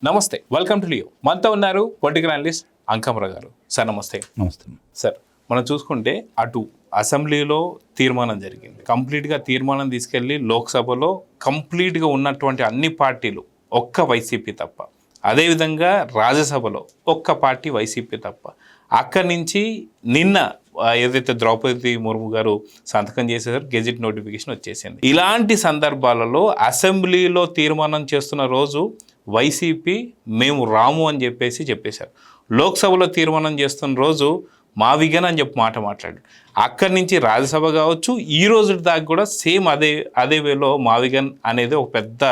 నమస్తే, welcome to Leo. మనతో ఉన్నారు పొలిటికల్ అనలిస్ట్ అంకమరావు గారు. సార్ నమస్తే. నమస్తే సార్, మనం చూసుకుంటే అటు అసెంబ్లీలో తీర్మానం జరిగింది, కంప్లీట్గా తీర్మానం తీసుకెళ్ళి లోక్సభలో కంప్లీట్గా ఉన్నటువంటి అన్ని పార్టీలు ఒక్క వైసీపీ తప్ప, అదేవిధంగా రాజ్యసభలో ఒక్క పార్టీ వైసీపీ తప్ప, అక్కడి నుంచి నిన్న ఏదైతే ద్రౌపది ముర్ము గారు సంతకం చేసేసారు, గెజిట్ నోటిఫికేషన్ వచ్చేసింది. ఇలాంటి సందర్భాలలో అసెంబ్లీలో తీర్మానం చేస్తున్న రోజు వైసీపీ మేము రాము అని చెప్పేశారు. లోక్సభలో తీర్మానం చేస్తున్న రోజు మావిగన్ అని చెప్పి మాట్లాడు. అక్కడి నుంచి రాజ్యసభ కావచ్చు, ఈ రోజు దాకా కూడా సేమ్ అదే వేలో మావిగన్ అనేది ఒక పెద్ద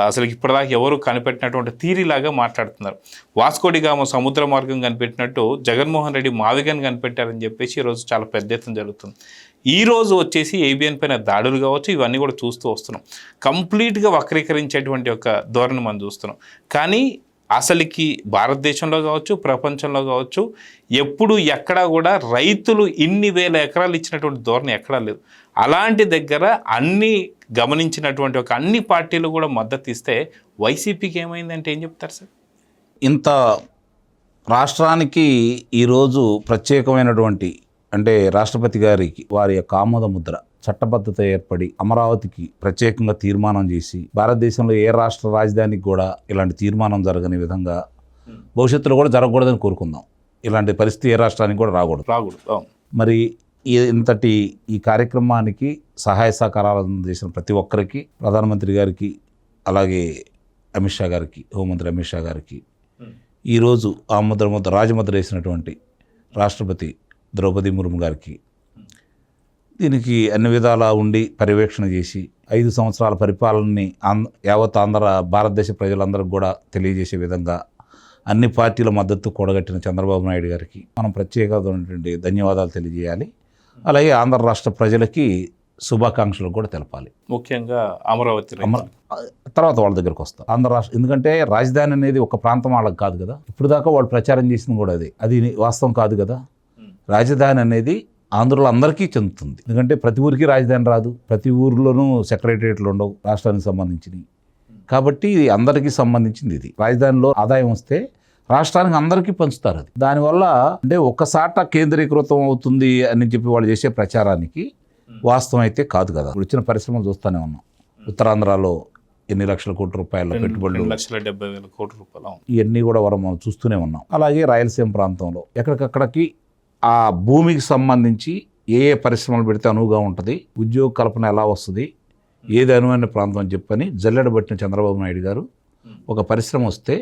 అసలు ఇప్పటిదాకా ఎవరు కనిపెట్టినటువంటి థీరీలాగా మాట్లాడుతున్నారు. వాస్కోడిగామ సముద్ర మార్గం కనిపెట్టినట్టు జగన్మోహన్ రెడ్డి మావిగన్ కనిపెట్టారని చెప్పేసి ఈరోజు చాలా పెద్ద ఎత్తున జరుగుతుంది. ఈ రోజు వచ్చేసి ఏబిఎన్ పైన దాడులు కావచ్చు, ఇవన్నీ కూడా చూస్తూ వస్తున్నాం. కంప్లీట్గా వక్రీకరించేటువంటి ఒక ధోరణి మనం చూస్తున్నాం. కానీ అసలుకి భారతదేశంలో కావచ్చు, ప్రపంచంలో కావచ్చు, ఎప్పుడు ఎక్కడా కూడా రైతులు ఇన్ని వేల ఎకరాలు ఇచ్చినటువంటి ధోరణి ఎక్కడా లేదు. అలాంటి దగ్గర అన్ని గమనించినటువంటి ఒక అన్ని పార్టీలు కూడా మద్దతు ఇస్తే వైసీపీకి ఏమైందంటే ఏం చెప్తారు సార్? ఇంత రాష్ట్రానికి ఈరోజు ప్రత్యేకమైనటువంటి అంటే రాష్ట్రపతి గారికి వారి యొక్క ఆమోద ముద్ర చట్టబద్ధత ఏర్పడి అమరావతికి ప్రత్యేకంగా తీర్మానం చేసి భారతదేశంలో ఏ రాష్ట్ర రాజధానికి కూడా ఇలాంటి తీర్మానం జరగని విధంగా భవిష్యత్తులో కూడా జరగకూడదని కోరుకుందాం. ఇలాంటి పరిస్థితి ఏ రాష్ట్రానికి కూడా రాకూడదు. మరి ఇంతటి ఈ కార్యక్రమానికి సహాయ సహకారాలు అందజేసిన ప్రతి ఒక్కరికి, ప్రధానమంత్రి గారికి, అలాగే అమిత్ షా గారికి, హోంమంత్రి అమిత్ షా గారికి, ఈరోజు ఆ ముద్ర రాజముద్ర వేసినటువంటి రాష్ట్రపతి ద్రౌపది ముర్ము గారికి, దీనికి అన్ని విధాలా ఉండి పర్యవేక్షణ చేసి 5 సంవత్సరాల పరిపాలనని యావత్ భారతదేశ ప్రజలందరికీ కూడా తెలియజేసే విధంగా అన్ని పార్టీల మద్దతు కూడగట్టిన చంద్రబాబు నాయుడు గారికి మనం ప్రత్యేకమైనటువంటి ధన్యవాదాలు తెలియజేయాలి. అలాగే ఆంధ్ర రాష్ట్ర ప్రజలకి శుభాకాంక్షలు కూడా తెలపాలి. ముఖ్యంగా అమరావతి తర్వాత వాళ్ళ దగ్గరకు వస్తాం. ఆంధ్ర రాష్ట్రం ఎందుకంటే రాజధాని అనేది ఒక ప్రాంతం వాళ్ళకి కాదు కదా. ఇప్పుడు దాకా వాళ్ళు ప్రచారం చేసింది కూడా అది వాస్తవం కాదు కదా. రాజధాని అనేది ఆంధ్రలో అందరికీ చెందుతుంది. ఎందుకంటే ప్రతి ఊరికి రాజధాని రాదు, ప్రతి ఊరిలోనూ సెక్రటరియట్లు ఉండవు రాష్ట్రానికి సంబంధించినవి. కాబట్టి ఇది అందరికీ సంబంధించింది. ఇది రాజధానిలో ఆదాయం వస్తే రాష్ట్రానికి అందరికీ పంచుతారు. అది దానివల్ల అంటే ఒక్కసాట కేంద్రీకృతం అవుతుంది అని చెప్పి వాళ్ళు చేసే ప్రచారానికి వాస్తవం అయితే కాదు కదా. ఇప్పుడు వచ్చిన పరిశ్రమలు చూస్తూనే ఉన్నాం. ఉత్తరాంధ్రలో ఎన్ని లక్షల కోట్ల రూపాయల పెట్టుబడులు, 2,70,000 కోట్ల రూపాయలు, ఇవన్నీ కూడా మనం చూస్తూనే ఉన్నాం. అలాగే రాయలసీమ ప్రాంతంలో ఎక్కడికక్కడికి ఆ భూమికి సంబంధించి ఏ పరిశ్రమలు పెడితే అనువుగా ఉంటుంది, ఉద్యోగ కల్పన ఎలా వస్తుంది, ఏది అనువైన ప్రాంతం అని చెప్పని జల్లెడబట్టిన చంద్రబాబు నాయుడు గారు ఒక పరిశ్రమ వస్తే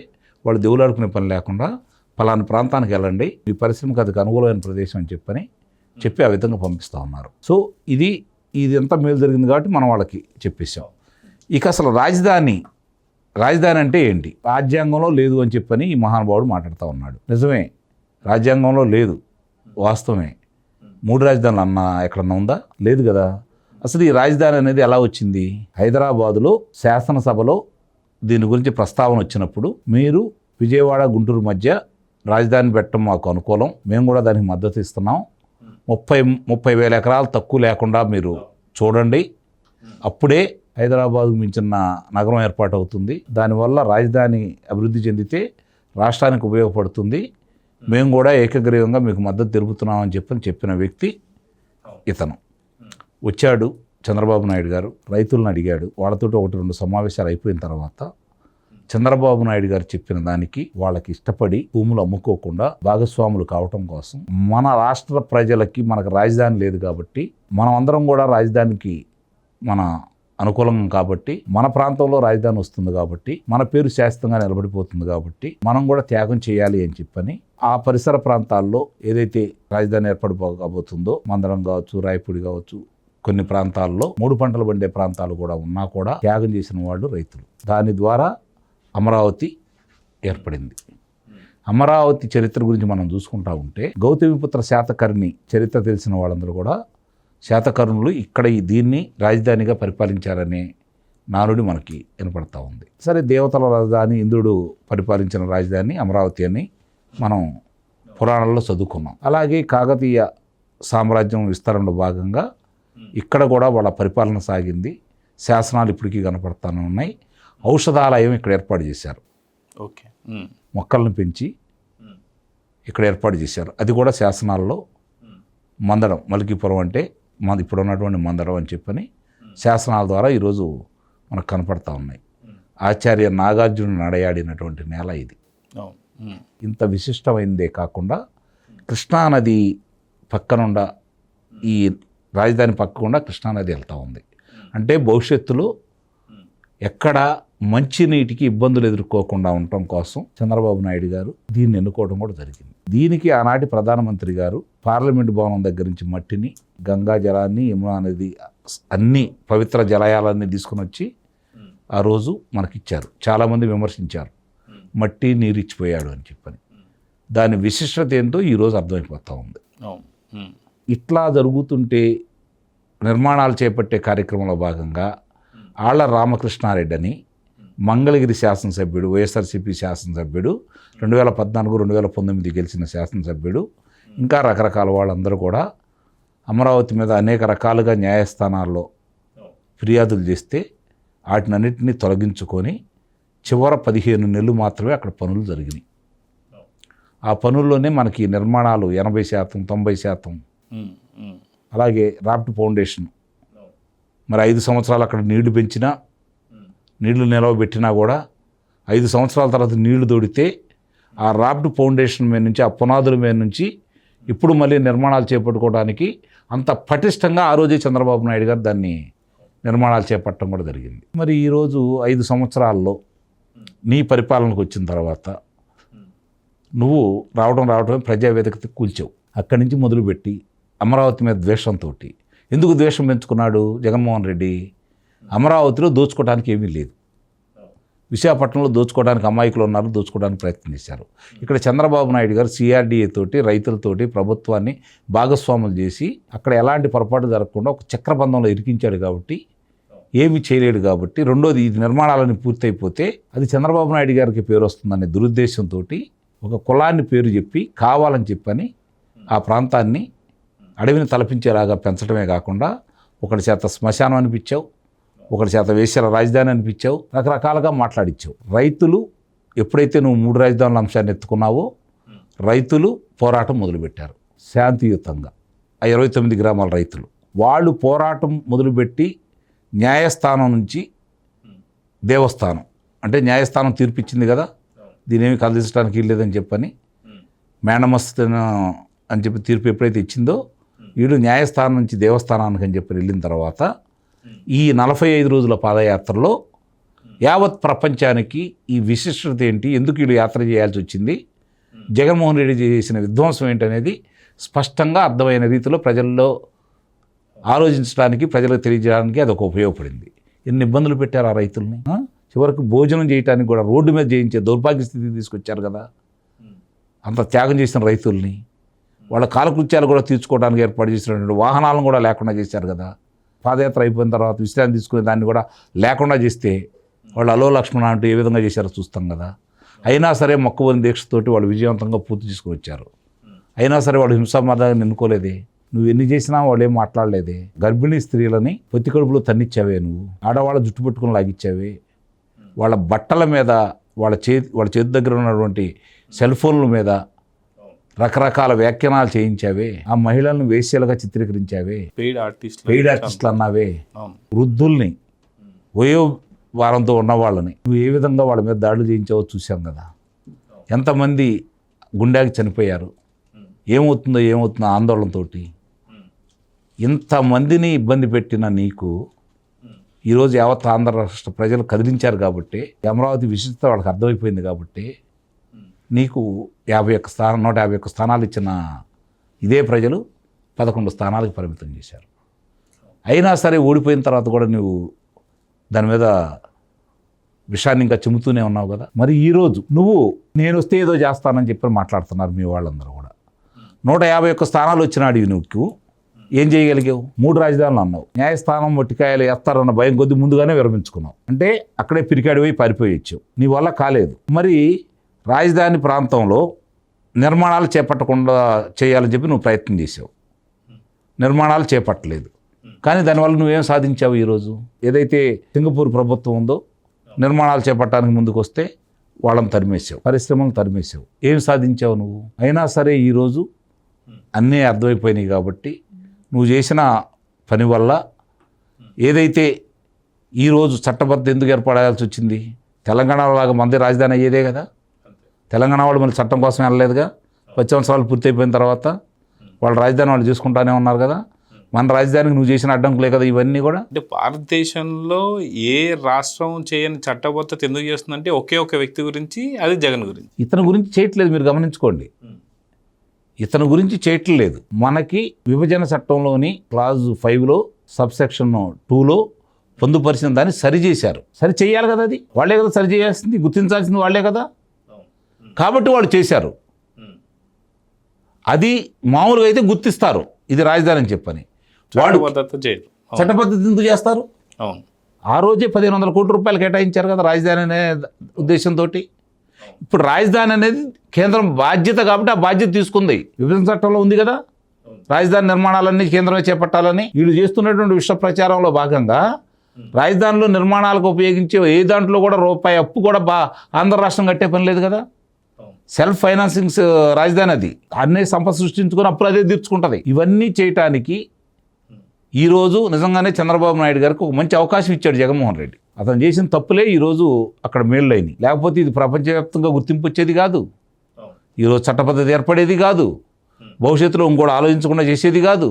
వాళ్ళు దేవులాడుకునే పని లేకుండా పలానా ప్రాంతానికి వెళ్ళండి, మీ పరిశ్రమకు అది అనుకూలమైన ప్రదేశం అని చెప్పి ఆ విధంగా పంపిస్తూ ఉన్నారు. సో ఇది ఎంత మేలు జరిగింది కాబట్టి మనం వాళ్ళకి చెప్పేశాం. ఇక అసలు రాజధాని అంటే ఏంటి? రాజ్యాంగంలో లేదు అని చెప్పని ఈ మహానుభావుడు మాట్లాడుతూ ఉన్నాడు. నిజమే, రాజ్యాంగంలో లేదు, వాస్తవమే. 3 రాజధానులు అన్న ఎక్కడన్నా ఉందా? లేదు కదా. అసలు ఈ రాజధాని అనేది ఎలా వచ్చింది? హైదరాబాదులో శాసనసభలో దీని గురించి ప్రస్తావన వచ్చినప్పుడు మీరు విజయవాడ గుంటూరు మధ్య రాజధాని పెట్టడం మాకు అనుకూలం, మేము కూడా దానికి మద్దతు ఇస్తున్నాం, 30,000 ఎకరాలు తక్కువ లేకుండా మీరు చూడండి, అప్పుడే హైదరాబాద్కు మించిన నగరం ఏర్పాటు అవుతుంది, దానివల్ల రాజధాని అభివృద్ధి చెందితే రాష్ట్రానికి ఉపయోగపడుతుంది, మేము కూడా ఏకగ్రీవంగా మీకు మద్దతు తెలుపుతున్నామని చెప్పిన వ్యక్తి ఇతను. వచ్చాడు చంద్రబాబు నాయుడు గారు, రైతులను అడిగాడు. వాళ్ళతో 1-2 సమావేశాలు అయిపోయిన తర్వాత చంద్రబాబు నాయుడు గారు చెప్పిన దానికి వాళ్ళకి ఇష్టపడి భూములు అమ్ముకోకుండా భాగస్వాములు కావటం కోసం మన రాష్ట్ర ప్రజలకి మనకు రాజధాని లేదు కాబట్టి మనం అందరం కూడా రాజధానికి మన అనుకూలం కాబట్టి మన ప్రాంతంలో రాజధాని వస్తుంది కాబట్టి మన పేరు శాశ్వతంగా నిలబడిపోతుంది కాబట్టి మనం కూడా త్యాగం చేయాలి అని చెప్పని ఆ పరిసర ప్రాంతాల్లో ఏదైతే రాజధాని ఏర్పడిపోబోతుందో మందరం కావచ్చు, రాయపూడి కావచ్చు, కొన్ని ప్రాంతాల్లో 3 పంటలు పండే ప్రాంతాలు కూడా ఉన్నా కూడా త్యాగం చేసిన వాళ్ళు రైతులు. దాని ద్వారా అమరావతి ఏర్పడింది. అమరావతి చరిత్ర గురించి మనం చూసుకుంటా ఉంటే గౌతమిపుత్ర శాతకర్ణి చరిత్ర తెలిసిన వాళ్ళందరూ కూడా శాతకర్ణులు ఇక్కడ దీన్ని రాజధానిగా పరిపాలించారనే నానుడి మనకి వినపడతా ఉంది. సరే, దేవతల రాజధాని ఇంద్రుడు పరిపాలించిన రాజధాని అమరావతి అని మనం పురాణాల్లో చదువుకున్నాం. అలాగే కాకతీయ సామ్రాజ్యం విస్తరణలో భాగంగా ఇక్కడ కూడా వాళ్ళ పరిపాలన సాగింది. శాసనాలు ఇప్పటికీ కనపడతానే ఉన్నాయి. ఔషధాలయం ఇక్కడ ఏర్పాటు చేశారు. ఓకే. మొక్కలను పెంచి ఇక్కడ ఏర్పాటు చేశారు. అది కూడా శాసనాల్లో మందడం, మలికీపురం అంటే ఇప్పుడు ఉన్నటువంటి మందడం అని చెప్పని శాసనాల ద్వారా ఈరోజు మనకు కనపడతా ఉన్నాయి. ఆచార్య నాగార్జునుడు నడయాడినటువంటి నేల ఇది. ఇంత విశిష్టమైందే కాకుండా కృష్ణానది పక్కనుండా ఈ రాజధాని పక్కకుండా కృష్ణానది వెళ్తూ ఉంది. అంటే భవిష్యత్తులో ఎక్కడ మంచినీటికి ఇబ్బందులు ఎదుర్కోకుండా ఉండటం కోసం చంద్రబాబు నాయుడు గారు దీన్ని ఎన్నుకోవడం కూడా జరిగింది. దీనికి ఆనాటి ప్రధానమంత్రి గారు పార్లమెంటు భవనం దగ్గర నుంచి మట్టిని, గంగా జలాన్ని, యమునా నది అన్ని పవిత్ర జలాయాలన్నీ తీసుకుని వచ్చి ఆ రోజు మనకిచ్చారు. చాలామంది విమర్శించారు, మట్టి నీరు ఇచ్చిపోయాడు అని చెప్పని. దాని విశిష్టత ఏంటో ఈరోజు అర్థమైపోతూ ఉంది. ఇట్లా జరుగుతుంటే నిర్మాణాలు చేపట్టే కార్యక్రమంలో భాగంగా ఆళ్ల రామకృష్ణారెడ్డి అని మంగళగిరి శాసనసభ్యుడు, వైఎస్ఆర్సీపీ శాసనసభ్యుడు, 2014-2019 గెలిచిన శాసనసభ్యుడు, ఇంకా రకరకాల వాళ్ళందరూ కూడా అమరావతి మీద అనేక రకాలుగా న్యాయస్థానాల్లో ఫిర్యాదులు చేస్తే వాటినన్నింటినీ తొలగించుకొని చివర 15 నెలలు మాత్రమే అక్కడ పనులు జరిగినాయి. ఆ పనుల్లోనే మనకి నిర్మాణాలు 80%, 90%. అలాగే రాప్ట్ ఫౌండేషన్ మరి 5 సంవత్సరాలు అక్కడ నీళ్లు పెంచినా, నీళ్లు నిలవబెట్టినా కూడా 5 సంవత్సరాల తర్వాత నీళ్లు దొడితే ఆ రాప్ట్ ఫౌండేషన్ మీద నుంచి, ఆ పునాదుల మీద నుంచి ఇప్పుడు మళ్ళీ నిర్మాణాలు చేపట్టుకోవడానికి అంత పటిష్టంగా ఆ రోజే చంద్రబాబు నాయుడు గారు దాన్ని నిర్మాణాలు చేపట్టడం కూడా జరిగింది. మరి ఈరోజు 5 సంవత్సరాల్లో నీ పరిపాలనకు వచ్చిన తర్వాత నువ్వు రావడం ప్రజావేదిక కూల్చావు. అక్కడి నుంచి మొదలుపెట్టి అమరావతి మీద ద్వేషంతో, ఎందుకు ద్వేషం పెంచుకున్నాడు జగన్మోహన్ రెడ్డి? అమరావతిలో దోచుకోవడానికి ఏమీ లేదు. విశాఖపట్నంలో దోచుకోవడానికి అమాయకులు ఉన్నారు, దోచుకోవడానికి ప్రయత్నం చేశారు. ఇక్కడ చంద్రబాబు నాయుడు గారు సిఆర్డీఏ తోటి, రైతులతోటి ప్రభుత్వాన్ని భాగస్వాములు చేసి అక్కడ ఎలాంటి పొరపాటు జరగకుండా ఒక చక్రబంధంలో ఇరికించాడు కాబట్టి ఏమీ చేయలేడు. కాబట్టి రెండోది, ఇది నిర్మాణాలని పూర్తయిపోతే అది చంద్రబాబు నాయుడు గారికి పేరు వస్తుందనే దురుద్దేశంతో ఒక కులాన్ని పేరు చెప్పి కావాలని చెప్పని ఆ ప్రాంతాన్ని అడవిని తలపించేలాగా పెంచడమే కాకుండా ఒకటి చేత శ్మశానం అనిపించావు, ఒకటి చేత వేశ్యల రాజధాని అనిపించావు, రకరకాలుగా మాట్లాడించావు. రైతులు ఎప్పుడైతే నువ్వు 3 రాజధానుల అంశాన్ని ఎత్తుకున్నావో రైతులు పోరాటం మొదలుపెట్టారు శాంతియుతంగా. ఆ 29 గ్రామాల రైతులు వాళ్ళు పోరాటం మొదలుపెట్టి న్యాయస్థానం నుంచి దేవస్థానం, అంటే న్యాయస్థానం తీర్పిచ్చింది కదా, దీనేమి కదిలించడానికి వీల్లేదని చెప్పని, మేనమస్తను అని చెప్పి తీర్పు ఎప్పుడైతే ఇచ్చిందో వీళ్ళు న్యాయస్థానం నుంచి దేవస్థానానికి అని చెప్పి వెళ్ళిన తర్వాత ఈ 45 రోజుల పాదయాత్రలో యావత్ ప్రపంచానికి ఈ విశిష్టత ఏంటి, ఎందుకు వీళ్ళు యాత్ర చేయాల్సి వచ్చింది, జగన్మోహన్ రెడ్డి చేసిన విధ్వంసం ఏంటనేది స్పష్టంగా అర్థమైన రీతిలో ప్రజల్లో ఆలోచించడానికి, ప్రజలకు తెలియజేయడానికి అదొక ఉపయోగపడింది. ఎన్ని ఇబ్బందులు పెట్టారు ఆ రైతుల్ని. చివరికి భోజనం చేయడానికి కూడా రోడ్డు మీద చేయించే దౌర్భాగ్య స్థితికి తీసుకొచ్చారు కదా. అంత త్యాగం చేసిన రైతుల్ని వాళ్ళ కాలకృత్యాలు కూడా తీర్చుకోవడానికి ఏర్పాటు చేసినటువంటి వాహనాలను కూడా లేకుండా చేశారు కదా. పాదయాత్ర అయిపోయిన తర్వాత విశ్రాంతి తీసుకునే దాన్ని కూడా లేకుండా చేస్తే వాళ్ళు అలో లక్ష్మణ అంటూ ఏ విధంగా చేశారో చూస్తాం కదా. అయినా సరే మొక్కవని దీక్షతోటి వాళ్ళు విజయవంతంగా పూర్తి చేసుకుని వచ్చారు. అయినా సరే వాళ్ళు హింసామార్గాన్ని ఎన్నుకోలేదే. నువ్వు ఎన్ని చేసినా వాళ్ళు ఏం మాట్లాడలేదే. గర్భిణీ స్త్రీలని పొత్తి కడుపులో తన్నిచ్చావే, నువ్వు ఆడవాళ్ళ జుట్టు పట్టుకుని లాగిచ్చావే, వాళ్ళ బట్టల మీద, వాళ్ళ చేతి దగ్గర ఉన్నటువంటి సెల్ ఫోన్ల మీద రకరకాల వ్యాఖ్యానాలు చేయించావే, ఆ మహిళలను వేశ్యలుగా చిత్రీకరించావే, పెయిడ్ ఆర్టిస్టులు అన్నావే, వృద్ధుల్ని, వయో వారంతో ఉన్న వాళ్ళని నువ్వు ఏ విధంగా వాళ్ళ మీద దాడులు చేయించావో చూసాం కదా. ఎంతమంది గుండెకి చనిపోయారు, ఏమవుతుందో ఆందోళనతో. ఇంతమందిని ఇబ్బంది పెట్టిన నీకు ఈరోజు యావత్ ఆంధ్ర రాష్ట్ర ప్రజలు కదిలించారు కాబట్టి, అమరావతి విశిష్టత వాళ్ళకి అర్థమైపోయింది కాబట్టి నీకు 151 స్థానాలు ఇచ్చిన ఇదే ప్రజలు 11 స్థానాలకు పరిమితం చేశారు. అయినా సరే ఓడిపోయిన తర్వాత కూడా నువ్వు దాని మీద విషయాన్ని ఇంకా చెబుతూనే ఉన్నావు కదా. మరి ఈరోజు నువ్వు నేను వస్తే ఏదో చేస్తానని చెప్పి మాట్లాడుతున్నారు మీ వాళ్ళందరూ కూడా. 151 స్థానాలు వచ్చినాడు నువ్వు ఏం చేయగలిగావు? 3 రాజధానులు అన్నావు. న్యాయస్థానం మొట్టికాయలు వేస్తారన్న భయం కొద్ది ముందుగానే విరమించుకున్నావు. అంటే అక్కడే పిరికాడిపోయి పారిపోయొచ్చు. నీ వల్ల కాలేదు. మరి రాజధాని ప్రాంతంలో నిర్మాణాలు చేపట్టకుండా చేయాలని చెప్పి నువ్వు ప్రయత్నం చేసావు. నిర్మాణాలు చేపట్టలేదు. కానీ దానివల్ల నువ్వేం సాధించావు? ఈరోజు ఏదైతే సింగపూర్ ప్రభుత్వం ఉందో నిర్మాణాలు చేపట్టడానికి ముందుకు వస్తే వాళ్ళని తరిమేసావు, పరిశ్రమలను తరిమేసావు. ఏం సాధించావు నువ్వు? అయినా సరే ఈరోజు అన్నీ అర్థమైపోయినాయి కాబట్టి నువ్వు చేసిన పని వల్ల ఏదైతే ఈరోజు చట్టబద్ధ ఎందుకు ఏర్పడాల్సి వచ్చింది? తెలంగాణ లాగా మంది రాజధాని అయ్యేదే కదా. తెలంగాణ వాళ్ళు మన చట్టం కోసం వెళ్ళలేదుగా. 10 సంవత్సరాలు పూర్తయిపోయిన తర్వాత వాళ్ళ రాజధాని వాళ్ళు చూసుకుంటానే ఉన్నారు కదా. మన రాజధానికి నువ్వు చేసిన అడ్డంకులే కదా ఇవన్నీ కూడా. అంటే భారతదేశంలో ఏ రాష్ట్రం చేయని చట్టబద్ధత ఎందుకు చేస్తుందంటే ఒకే ఒక వ్యక్తి గురించి, అది జగన్ గురించి. ఇతని గురించి చేయట్లేదు, మీరు గమనించుకోండి. ఇతని గురించి చేయట్లేదు. మనకి విభజన చట్టంలోని క్లాజ్ 5లో సబ్సెక్షన్ 2లో పొందుపరిచిన దాన్ని సరి చేశారు. సరి చేయాలి కదా, అది వాళ్ళే కదా సరి చేయాల్సింది, గుర్తించాల్సింది వాళ్ళే కదా. కాబట్టి వాళ్ళు చేశారు. అది మామూలుగా అయితే గుర్తిస్తారు ఇది రాజధాని అని చెప్పని. వాళ్ళు చట్టబద్ధత చేయరు. చట్టపద్ధతి ఎందుకు చేస్తారు? అవును. ఆ రోజే 1500 కోట్ల రూపాయలు కేటాయించారు కదా రాజధాని అనే ఉద్దేశంతో. ఇప్పుడు రాజధాని అనేది కేంద్రం బాధ్యత కాబట్టి ఆ బాధ్యత తీసుకుంది. విభజన చట్టంలో ఉంది కదా రాజధాని నిర్మాణాలన్నీ కేంద్రమే చేపట్టాలని. వీళ్ళు చేస్తున్నటువంటి విశ్వ ప్రచారంలో భాగంగా రాజధానిలో నిర్మాణాలకు ఉపయోగించే ఏ దాంట్లో కూడా రూపాయి అప్పు కూడా ఆంధ్ర రాష్ట్రం కట్టే పని లేదు కదా. సెల్ఫ్ ఫైనాన్సింగ్ రాజధాని అది. అన్నీ సంపద సృష్టించుకొని అప్పుడు అదే తీర్చుకుంటుంది. ఇవన్నీ చేయటానికి ఈరోజు నిజంగానే చంద్రబాబు నాయుడు గారికి ఒక మంచి అవకాశం ఇచ్చాడు జగన్మోహన్ రెడ్డి. అతను చేసిన తప్పులే ఈరోజు అక్కడ మేళ్ళైనవి. లేకపోతే ఇది ప్రపంచవ్యాప్తంగా గుర్తింపు వచ్చేది కాదు. ఈరోజు చట్టపద్ధతి ఏర్పడేది కాదు. భవిష్యత్తులో ఇంకోటి ఆలోచించకుండా చేసేది కాదు.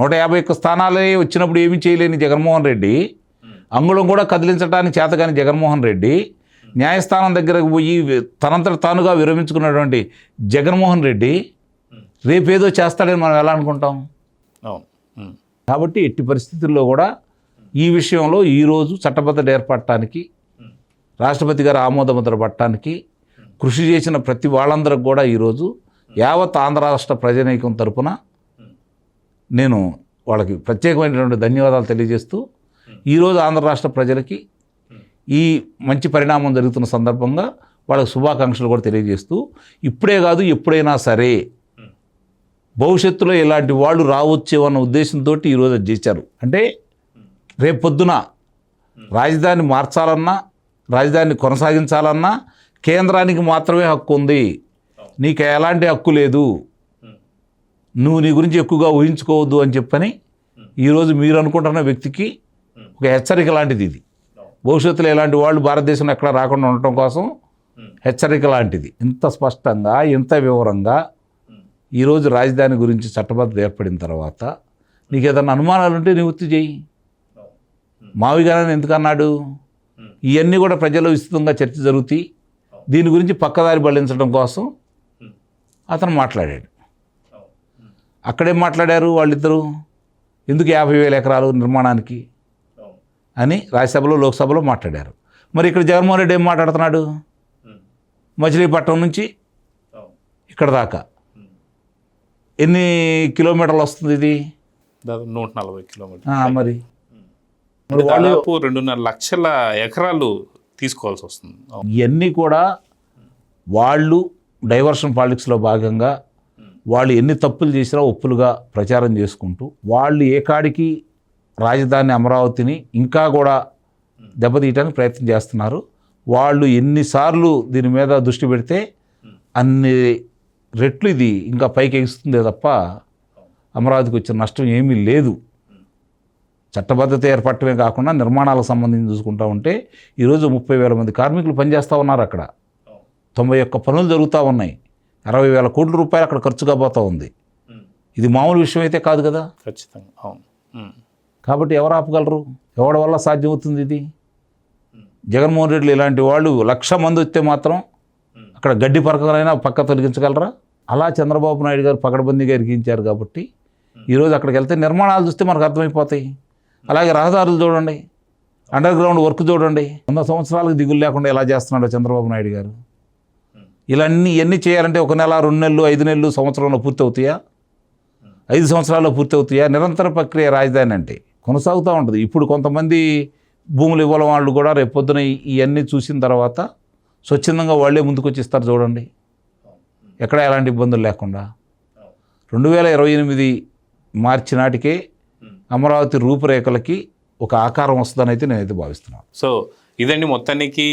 151 స్థానాలే వచ్చినప్పుడు ఏమీ చేయలేని జగన్మోహన్ రెడ్డి, అంగుళం కూడా కదిలించడానికి చేతగాని జగన్మోహన్ రెడ్డి, న్యాయస్థానం దగ్గరకు పోయి తనంతట తానుగా విరమించుకున్నటువంటి జగన్మోహన్ రెడ్డి రేపేదో చేస్తాడని మనం ఎలా అనుకుంటాం? కాబట్టి ఎట్టి పరిస్థితుల్లో కూడా ఈ విషయంలో ఈరోజు చట్టబద్ధత ఏర్పడటానికి, రాష్ట్రపతి గారు ఆమోదముద్ర పట్టడానికి కృషి చేసిన ప్రతి వాళ్ళందరికి కూడా ఈరోజు యావత్ ఆంధ్ర రాష్ట్ర ప్రజానీకం తరపున నేను వాళ్ళకి ప్రత్యేకమైనటువంటి ధన్యవాదాలు తెలియజేస్తూ, ఈరోజు ఆంధ్ర రాష్ట్ర ప్రజలకి ఈ మంచి పరిణామం జరుగుతున్న సందర్భంగా వాళ్ళకి శుభాకాంక్షలు కూడా తెలియజేస్తూ, ఇప్పుడే కాదు ఎప్పుడైనా సరే భవిష్యత్తులో ఇలాంటి వాళ్ళు రావచ్చేమన్న ఉద్దేశంతో ఈరోజు అది చేశారు. అంటే రేపు పొద్దున రాజధాని మార్చాలన్నా, రాజధానిని కొనసాగించాలన్నా కేంద్రానికి మాత్రమే హక్కు ఉంది. నీకు ఎలాంటి హక్కు లేదు, నువ్వు నీ గురించి ఎక్కువగా ఊహించుకోవద్దు అని చెప్పని ఈరోజు మీరు అనుకుంటున్న వ్యక్తికి ఒక హెచ్చరిక లాంటిది ఇది. భవిష్యత్తులో ఇలాంటి వాళ్ళు భారతదేశంలో ఎక్కడ రాకుండా ఉండటం కోసం హెచ్చరిక లాంటిది. ఇంత స్పష్టంగా, ఇంత వివరంగా ఈరోజు రాజధాని గురించి చట్టబద్ధత ఏర్పడిన తర్వాత నీకు ఏదైనా అనుమానాలు ఉంటే నివృత్తి చేయి. మావిగానే ఎందుకన్నాడు? ఇవన్నీ కూడా ప్రజల్లో విస్తృతంగా చర్చ జరుగుతాయి. దీని గురించి పక్కదారి బళ్లించడం కోసం అతను మాట్లాడాడు. అక్కడేం మాట్లాడారు వాళ్ళిద్దరూ? ఎందుకు 50,000 ఎకరాలు నిర్మాణానికి అని రాజ్యసభలో, లోక్సభలో మాట్లాడారు. మరి ఇక్కడ జగన్మోహన్ రెడ్డి ఏం మాట్లాడుతున్నాడు? మచిలీపట్నం నుంచి ఇక్కడ దాకా ఎన్ని కిలోమీటర్లు వస్తుంది ఇది? దాదాపు 140 కిలోమీటర్లు. మరి దాదాపు 2.5 లక్షల ఎకరాలు తీసుకోవాల్సి వస్తుంది. ఇవన్నీ కూడా వాళ్ళు డైవర్షన్ పాలిటిక్స్లో భాగంగా వాళ్ళు ఎన్ని తప్పులు చేసినా ఒప్పులుగా ప్రచారం చేసుకుంటూ వాళ్ళు ఏకాడికి రాజధాని అమరావతిని ఇంకా కూడా దెబ్బతీయడానికి ప్రయత్నం చేస్తున్నారు. వాళ్ళు ఎన్నిసార్లు దీని మీద దృష్టి పెడితే అన్ని రెట్లు ఇది ఇంకా పైకి ఎగుస్తుందే తప్ప అమరావతికి వచ్చిన నష్టం ఏమీ లేదు. చట్టబద్ధత ఏర్పడటమే కాకుండా నిర్మాణాలకు సంబంధించి చూసుకుంటూ ఉంటే ఈరోజు 30,000 మంది కార్మికులు పనిచేస్తూ ఉన్నారు. అక్కడ 91 పనులు జరుగుతూ ఉన్నాయి. 60,000 కోట్ల రూపాయలు అక్కడ ఖర్చు కాబోతూ ఉంది. ఇది మామూలు విషయం అయితే కాదు కదా. ఖచ్చితంగా అవును. కాబట్టి ఎవరు ఆపగలరు? ఎవరి వల్ల సాధ్యమవుతుంది ఇది? జగన్మోహన్ రెడ్డి ఇలాంటి వాళ్ళు 1,00,000 మంది వస్తే మాత్రం అక్కడ గడ్డి పరకలైనా పక్క తొలగించగలరా? అలా చంద్రబాబు నాయుడు గారు పకడ్బందీగా ఇరికించారు. కాబట్టి ఈరోజు అక్కడికి వెళ్తే నిర్మాణాలు చూస్తే మనకు అర్థమైపోతాయి. అలాగే రహదారులు చూడండి, అండర్ గ్రౌండ్ వర్క్ చూడండి. 100 సంవత్సరాలకు దిగులు లేకుండా ఎలా చేస్తున్నాడో చంద్రబాబు నాయుడు గారు. ఇవన్నీ చేయాలంటే 1 నెల, 2 నెలలు, 5 నెలలు, సంవత్సరంలో పూర్తి అవుతాయా? 5 సంవత్సరాల్లో పూర్తి అవుతాయా? నిరంతర ప్రక్రియ రాజధాని అంటే కొనసాగుతూ ఉంటుంది. ఇప్పుడు కొంతమంది భూములు ఇవ్వడం వాళ్ళు కూడా రేపు పొద్దున ఇవన్నీ చూసిన తర్వాత స్వచ్ఛందంగా వాళ్ళే ముందుకు వచ్చి ఇస్తారు. చూడండి, ఎక్కడ ఎలాంటి ఇబ్బందులు లేకుండా 2028 మార్చి నాటికే అమరావతి రూపురేఖలకి ఒక ఆకారం వస్తుందని అయితే నేనైతే భావిస్తున్నాను. సో ఇదండి మొత్తానికి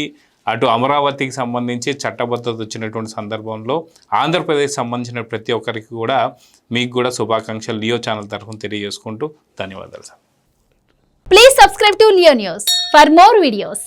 అటు అమరావతికి సంబంధించి చట్టబద్ధత వచ్చినటువంటి సందర్భంలో ఆంధ్రప్రదేశ్ సంబంధించిన ప్రతి ఒక్కరికి కూడా మీకు కూడా శుభాకాంక్షలు లియో ఛానల్ తరఫున తెలియజేసుకుంటూ ధన్యవాదాలు sir. Please subscribe to Leo News for more videos.